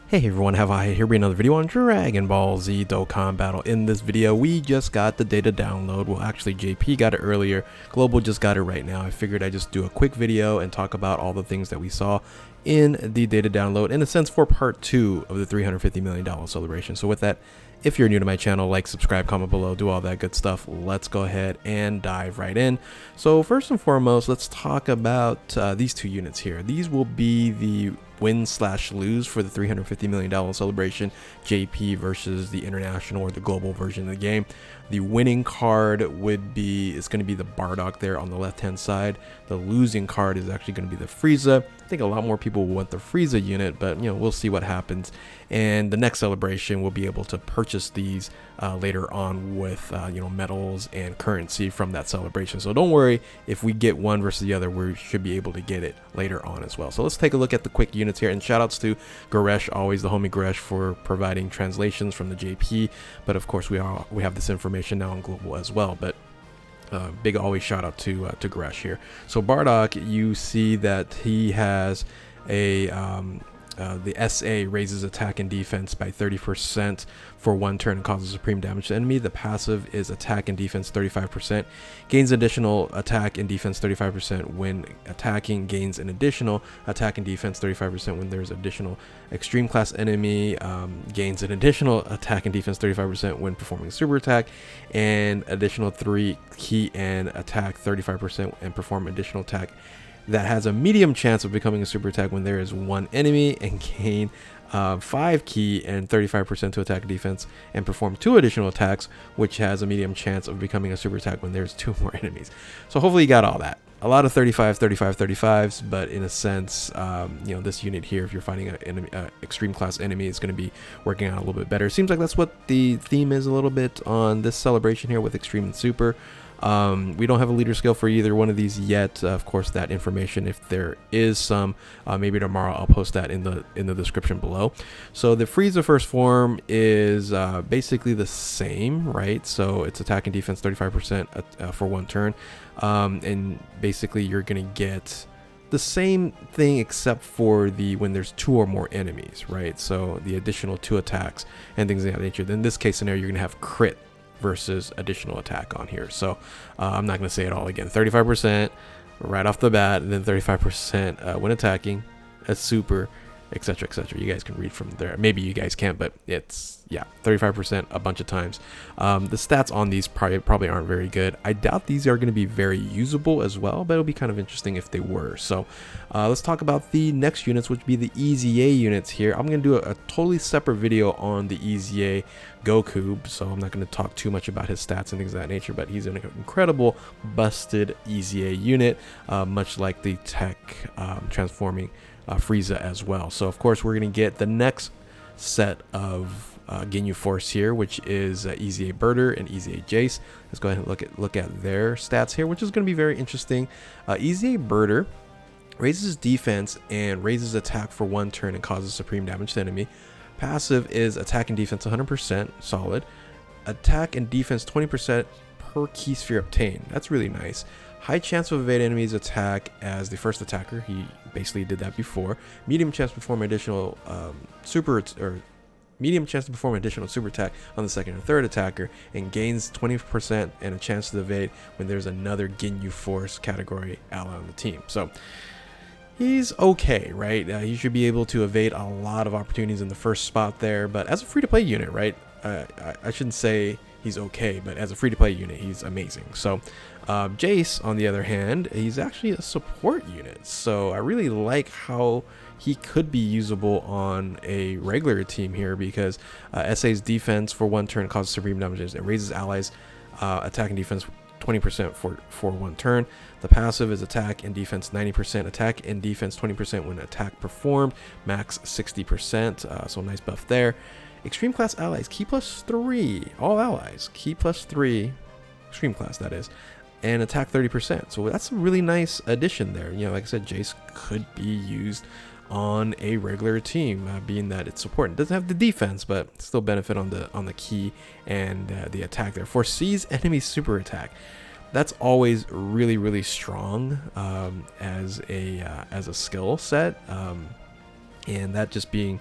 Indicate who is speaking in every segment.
Speaker 1: Hey everyone, have I here be another video on Dragon Ball Z Dokkan Battle. In this video, we just got the data download. Well, actually, JP got it earlier. Global just got it right now. I figured I'd just do a quick video and talk about all the things that we saw in the data download, in a sense, for part 2 of the $350 million celebration. So with that, if you're new to my channel, like, subscribe, comment below, do all that good stuff. Let's go ahead and dive right in. So first and foremost, let's talk about these two units here. These will be the win/lose for the $350 million celebration, JP versus the international or the global version of the game. The winning card is going to be the Bardock there on the left hand side. The losing card is actually going to be the Frieza. I think a lot more people will want the Frieza unit, but we'll see what happens. And the next celebration will be able to purchase these later on with medals and currency from that celebration. So don't worry if we get one versus the other, we should be able to get it later on as well. So let's take a look at the quick units here, and shout outs to Goresh, always the homie Goresh, for providing translations from the JP. But of course we have this information now on global as well. But big always shout out to Goresh here. So Bardock, you see that he has a the SA raises attack and defense by 30% for one turn and causes supreme damage to enemy. The passive is attack and defense 35%, gains additional attack and defense 35% when attacking, gains an additional attack and defense 35% when there's additional extreme class enemy, gains an additional attack and defense 35% when performing super attack, and additional 3 key and attack 35% and perform additional attack that has a medium chance of becoming a super attack when there is one enemy, and gain 5 key and 35% to attack defense and perform 2 additional attacks, which has a medium chance of becoming a super attack when there's 2 more enemies. So hopefully you got all that. A lot of 35s, but in a sense, this unit here, if you're fighting an extreme class enemy, is going to be working out a little bit better. Seems like that's what the theme is a little bit on this celebration here with extreme and super. We don't have a leader skill for either one of these yet. Of course, that information, if there is some, maybe tomorrow I'll post that in the description below. So the Frieza first form is basically the same, right? So it's attack and defense 35% for one turn, and basically you're gonna get the same thing except for when there's 2 or more enemies, right? So the additional 2 attacks and things of that nature. In this case scenario, you're gonna have crit versus additional attack on here. So I'm not going to say it all again. 35% right off the bat, and then 35% when attacking, a super, etc, etc. You guys can read from there. Maybe you guys can't, but it's 35% a bunch of times. The stats on these probably aren't very good. I doubt these are going to be very usable as well, but it'll be kind of interesting if they were. So let's talk about the next units, which would be the EZA units here. I'm going to do a totally separate video on the EZA Goku, so I'm not going to talk too much about his stats and things of that nature, but he's an incredible busted EZA unit, much like the tech transforming Frieza as well. So of course we're going to get the next set of Ginyu Force here, which is EZA Birder and EZA Jace. Let's go ahead and look at their stats here, which is going to be very interesting. EZA Birder raises defense and raises attack for one turn and causes supreme damage to enemy. Passive is attack and defense 100%, solid. Attack and defense 20% per key sphere obtained. That's really nice. High chance to evade enemies' attack as the first attacker. He basically did that before. Medium chance to perform additional super attack on the second and third attacker, and gains 20% and a chance to evade when there's another Ginyu Force category ally on the team. So he's okay, right? He should be able to evade a lot of opportunities in the first spot there, but as a free-to-play unit, right? I shouldn't say he's okay, but as a free-to-play unit, he's amazing. So Jace, on the other hand, he's actually a support unit, so I really like how he could be usable on a regular team here, because SA's defense for one turn causes supreme damages. It raises allies attack and defense 20% for one turn. The passive is attack and defense 90%, attack and defense 20% when attack performed, max 60%, so nice buff there. Extreme class allies, key +3, all allies, key +3, extreme class that is, and attack 30%. So that's a really nice addition there. Like I said, Jace could be used on a regular team, being that it's support. It doesn't have the defense, but still benefit on the key and the attack there. Foresees enemy super attack. That's always really strong as a skill set, and that just being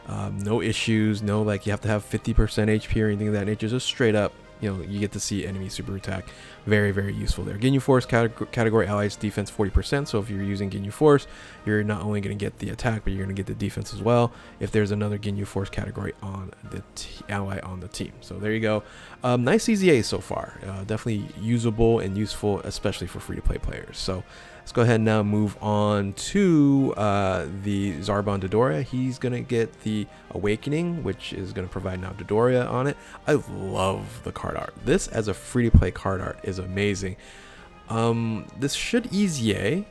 Speaker 1: No issues, no like you have to have 50% HP or anything of that nature. Just straight up, you know, you get to see enemy super attack. Very, very useful there. Ginyu Force category allies defense 40%. So if you're using Ginyu Force, you're not only going to get the attack, but you're going to get the defense as well if there's another Ginyu Force category on the ally on the team. So there you go. Nice EZA so far. Definitely usable and useful, especially for free-to-play players. So let's go ahead and now move on to the Zarbon Dodoria. He's going to get the Awakening, which is going to provide now Dodoria on it. I love the card art. This as a free-to-play card art is amazing. This should EZA.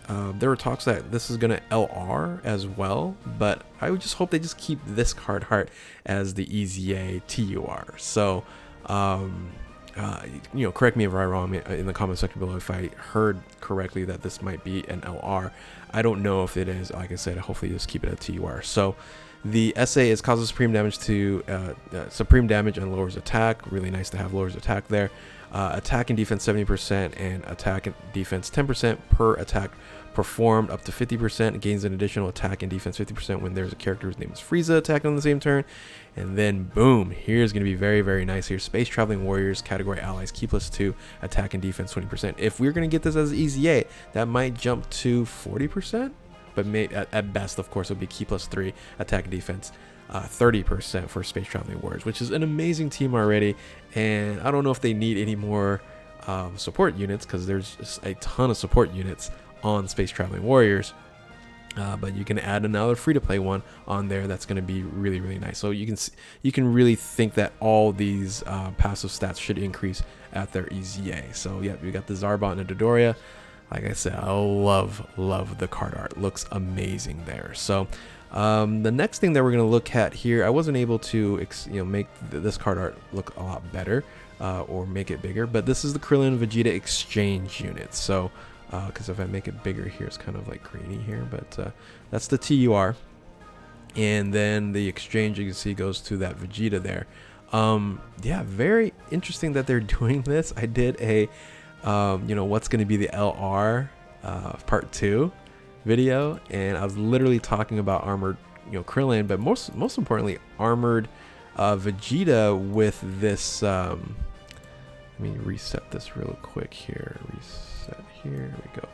Speaker 1: There were talks that this is going to LR as well, but I would just hope they just keep this card art as the EZA TUR. So, you know, correct me if I'm wrong in the comment section below if I heard correctly that this might be an LR. I don't know if it is. Like I said, hopefully just keep it at TUR. So the SA is causes supreme damage to supreme damage and lowers attack. Really nice to have lowers attack there. Attack and defense 70% and attack and defense 10% per attack performed up to 50%. Gains an additional attack and defense 50% when there's a character whose name is Frieza attacking on the same turn. And then boom, here's going to be very, very nice here. Space Traveling Warriors category allies key +2 attack and defense 20%. If we're going to get this as EZA, that might jump to 40%, but at best, of course, it would be key +3 attack and defense 30% for Space Traveling Warriors, which is an amazing team already. And I don't know if they need any more support units, because there's just a ton of support units on Space Traveling Warriors. But you can add another free-to-play one on there. That's going to be really, really nice. So you can really think that all these passive stats should increase at their EZA. So yeah, we got the Zarbon and Dodoria. Like I said, I love the card art. Looks amazing there. So the next thing that we're going to look at here, I wasn't able to make this card art look a lot better or make it bigger, but this is the Krillin Vegeta exchange unit. So because if I make it bigger here, it's kind of like grainy here, but that's the TUR. And then the exchange, you can see, goes to that Vegeta there. Yeah, very interesting that they're doing this. I did a what's going to be the LR part 2 video, and I was literally talking about armored Krillin, but most importantly armored Vegeta with this let me reset this real quick here. Reset here, we go.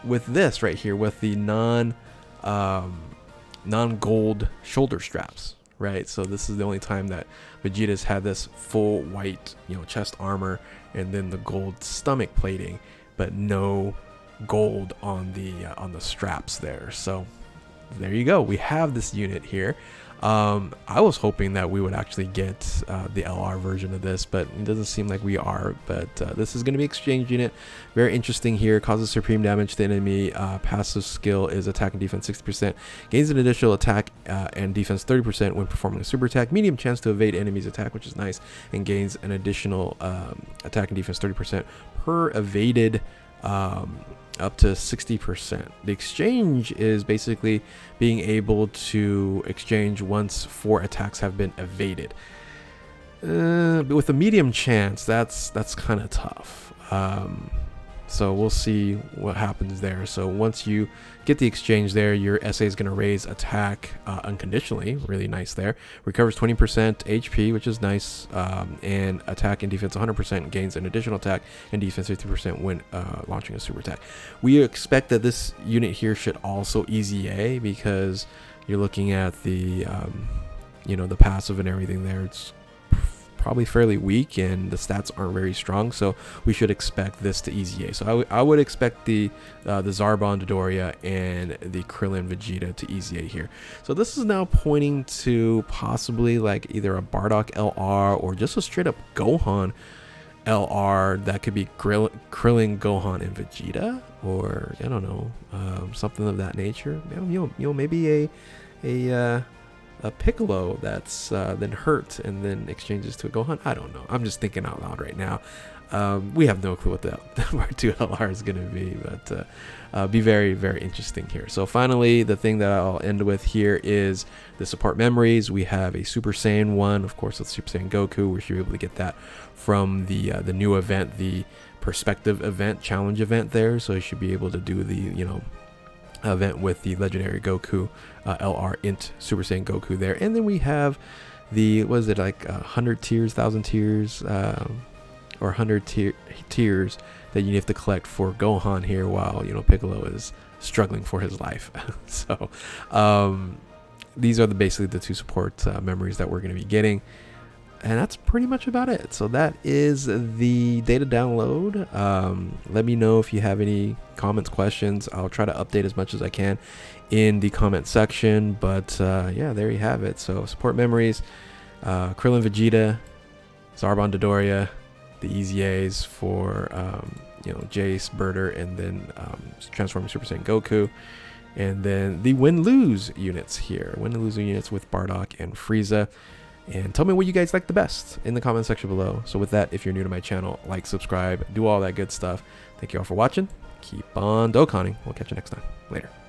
Speaker 1: With this right here, with the non-gold shoulder straps, right? So this is the only time that Vegeta's had this full white chest armor and then the gold stomach plating, but no gold on the straps there. So there you go, we have this unit here. I was hoping that we would actually get the LR version of this, but it doesn't seem like we are. But this is going to be exchange unit. Very interesting here. Causes supreme damage to enemy. Passive skill is attack and defense 60%. Gains an additional attack and defense 30% when performing a super attack. Medium chance to evade enemy's attack, which is nice. And gains an additional attack and defense 30% per evaded up to 60%. The exchange is basically being able to exchange once 4 attacks have been evaded. But with a medium chance, that's kind of tough. So we'll see what happens there. So once you get the exchange there, your SA is going to raise attack unconditionally. Really nice there. Recovers 20% HP, which is nice. And attack and defense 100%. Gains an additional attack and defense 50% when launching a super attack. We expect that this unit here should also EZA, because you're looking at the the passive and everything there. It's probably fairly weak and the stats aren't very strong, so we should expect this to EZA. So I would expect the Zarbon Dodoria and the Krillin Vegeta to EZA here. So this is now pointing to possibly like either a Bardock LR or just a straight up Gohan LR. That could be Krillin, Gohan, and Vegeta, or I don't know, something of that nature. Maybe a Piccolo that's then hurt and then exchanges to a Gohan. I don't know. I'm just thinking out loud right now. We have no clue what the Part 2 LR is going to be, but be very, very interesting here. So finally, the thing that I'll end with here is the support memories. We have a Super Saiyan 1, of course, with Super Saiyan Goku. We should be able to get that from the new event, the Perspective event, challenge event there. So you should be able to do the, event with the legendary Goku, LR Int Super Saiyan Goku there. And then we have the, what is it, like 100 tiers, 1,000 tiers, or 100 tiers that you have to collect for Gohan here, while, you know, Piccolo is struggling for his life. So these are basically the two support memories that we're going to be getting. And that's pretty much about it. So that is the data download. Let me know if you have any comments, questions. I'll try to update as much as I can in the comment section. But yeah, there you have it. So support memories, Krillin, Vegeta, Zarbon, Dodoria, the EZAs for you know, Jace, Birder, and then transforming Super Saiyan Goku. And then the win-lose units here. Win-lose units with Bardock and Frieza. And tell me what you guys like the best in the comment section below. So with that, if you're new to my channel, like, subscribe, do all that good stuff. Thank you all for watching. Keep on Dokkaning. We'll catch you next time. Later.